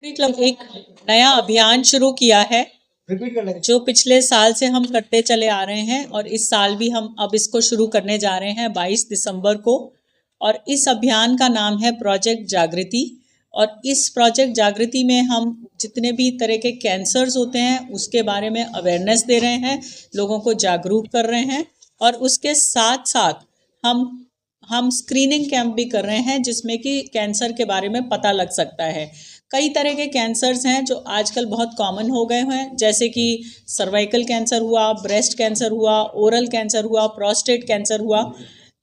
Club एक नया अभियान शुरू किया है जो पिछले साल से हम करते चले आ रहे हैं और इस साल भी हम अब इसको शुरू करने जा रहे हैं 22 दिसंबर को। और इस अभियान का नाम है प्रोजेक्ट जागृति। और इस प्रोजेक्ट जागृति में हम जितने भी तरह के कैंसर्स होते हैं उसके बारे में अवेयरनेस दे रहे हैं, लोगों को जागरूक कर रहे हैं। और उसके साथ साथ हम स्क्रीनिंग कैंप भी कर रहे हैं जिसमें कि कैंसर के बारे में पता लग सकता है। कई तरह के कैंसर्स हैं जो आजकल बहुत कॉमन हो गए हैं, जैसे कि सर्वाइकल कैंसर हुआ, ब्रेस्ट कैंसर हुआ, ओरल कैंसर हुआ, प्रोस्टेट कैंसर हुआ।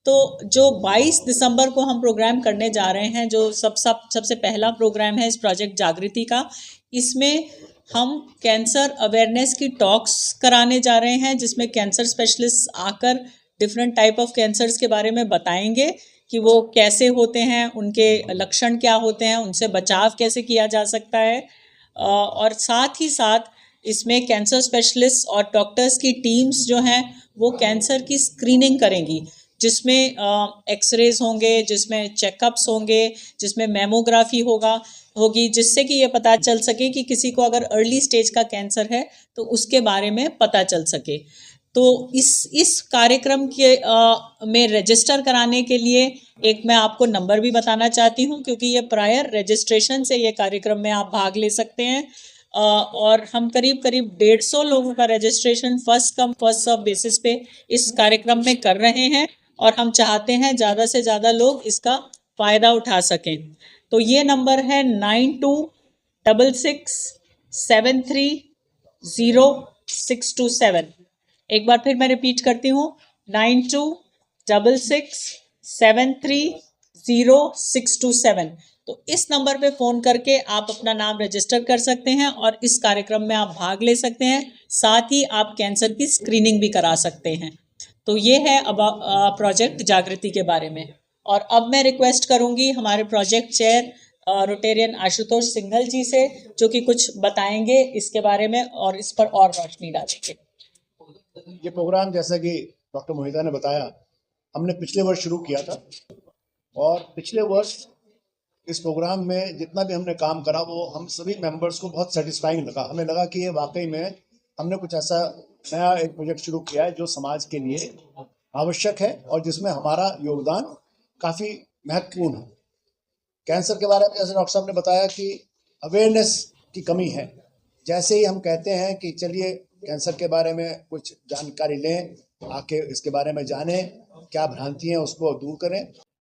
तो जो 22 दिसंबर को हम प्रोग्राम करने जा रहे हैं, जो सबसे पहला प्रोग्राम है इस प्रोजेक्ट जागृति का, इसमें हम कैंसर अवेयरनेस की टॉक्स कराने जा रहे हैं जिसमें कैंसर स्पेशलिस्ट आकर डिफरेंट टाइप ऑफ कैंसर्स के बारे में बताएंगे कि वो कैसे होते हैं, उनके लक्षण क्या होते हैं, उनसे बचाव कैसे किया जा सकता है। और साथ ही साथ इसमें कैंसर स्पेशलिस्ट और डॉक्टर्स की टीम्स जो हैं वो कैंसर की स्क्रीनिंग करेंगी, जिसमें एक्सरेज होंगे, जिसमें चेकअप्स होंगे, जिसमें मेमोग्राफी होगी, जिससे कि ये पता चल सके कि किसी को अगर अर्ली स्टेज का कैंसर है तो उसके बारे में पता चल सके। तो इस कार्यक्रम के में रजिस्टर कराने के लिए एक मैं आपको नंबर भी बताना चाहती हूँ, क्योंकि ये प्रायर रजिस्ट्रेशन से ये कार्यक्रम में आप भाग ले सकते हैं। और हम करीब 150 लोगों का registration first come first serve basis पे इस कार्यक्रम में कर रहे हैं और हम चाहते हैं ज़्यादा से ज़्यादा लोग इसका फ़ायदा उठा सकें। तो ये नंबर है 9266730627। एक बार फिर मैं रिपीट करती हूँ, 9266730627। तो इस नंबर पे फ़ोन करके आप अपना नाम रजिस्टर कर सकते हैं और इस कार्यक्रम में आप भाग ले सकते हैं। साथ ही आप कैंसर की स्क्रीनिंग भी करा सकते हैं। तो ये है अब प्रोजेक्ट जागृति के बारे में। और अब मैं रिक्वेस्ट करूँगी हमारे project chair Rotarian Ashutosh Singhal ji से, जो कि कुछ बताएंगे इसके बारे में और इस पर और रोशनी डालेंगे। ये प्रोग्राम जैसा कि डॉक्टर मोहिता ने बताया, हमने पिछले वर्ष शुरू किया था और पिछले वर्ष इस प्रोग्राम में जितना भी हमने काम करा वो हम सभी मेंबर्स को बहुत सेटिस्फाइंग लगा। हमें लगा कि ये वाकई में हमने कुछ ऐसा नया एक प्रोजेक्ट शुरू किया है जो समाज के लिए आवश्यक है और जिसमें हमारा योगदान काफ़ी महत्वपूर्ण है। कैंसर के बारे में जैसे डॉक्टर साहब ने बताया कि अवेयरनेस की कमी है। जैसे ही हम कहते हैं कि चलिए कैंसर के बारे में कुछ जानकारी लें, आके इसके बारे में जानें, क्या भ्रांति हैं उसको दूर करें,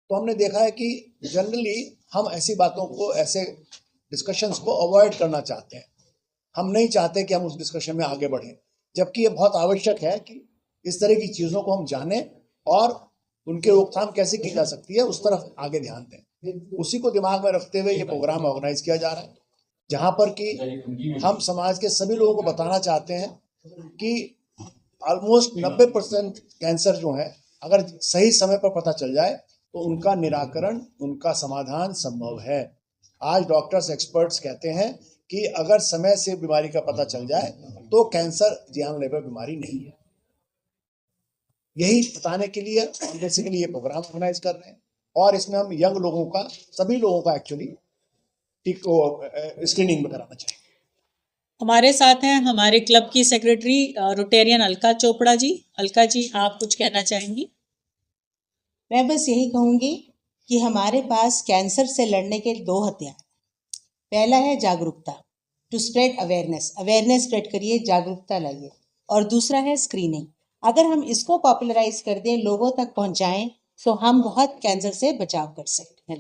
तो हमने देखा है कि जनरली हम ऐसी बातों को, ऐसे डिस्कशंस को अवॉइड करना चाहते हैं। हम नहीं चाहते कि हम उस डिस्कशन में आगे बढ़ें, जबकि ये बहुत आवश्यक है कि इस तरह की चीज़ों को हम जानें और उनकी रोकथाम कैसे की जा सकती है उस तरफ आगे ध्यान दें। उसी को दिमाग में रखते हुए ये प्रोग्राम ऑर्गेनाइज किया जा रहा है, जहाँ पर कि हम समाज के सभी लोगों को बताना चाहते हैं कि ऑलमोस्ट 90% कैंसर जो है अगर सही समय पर पता चल जाए तो उनका निराकरण, उनका समाधान संभव है। आज डॉक्टर्स, एक्सपर्ट्स कहते हैं कि अगर समय से बीमारी का पता चल जाए तो कैंसर जानलेवा बीमारी नहीं है। यही बताने के लिए बेसिकली ये प्रोग्राम ऑर्गेनाइज कर रहे हैं और इसमें हम यंग लोगों का, सभी लोगों का एक्चुअली स्क्रीनिंग में कराना चाहिए। हमारे साथ हैं हमारे क्लब की सेक्रेटरी रोटेरियन अलका चोपड़ा जी। अलका जी, आप कुछ कहना चाहेंगी? मैं बस यही कहूँगी कि हमारे पास कैंसर से लड़ने के 2 हथियार। पहला है जागरूकता, टू स्प्रेड अवेयरनेस स्प्रेड करिए, जागरूकता लाइए। और दूसरा है स्क्रीनिंग। अगर हम इसको पॉपुलराइज कर दें, लोगों तक पहुँचाएं, तो हम बहुत कैंसर से बचाव कर सकते हैं।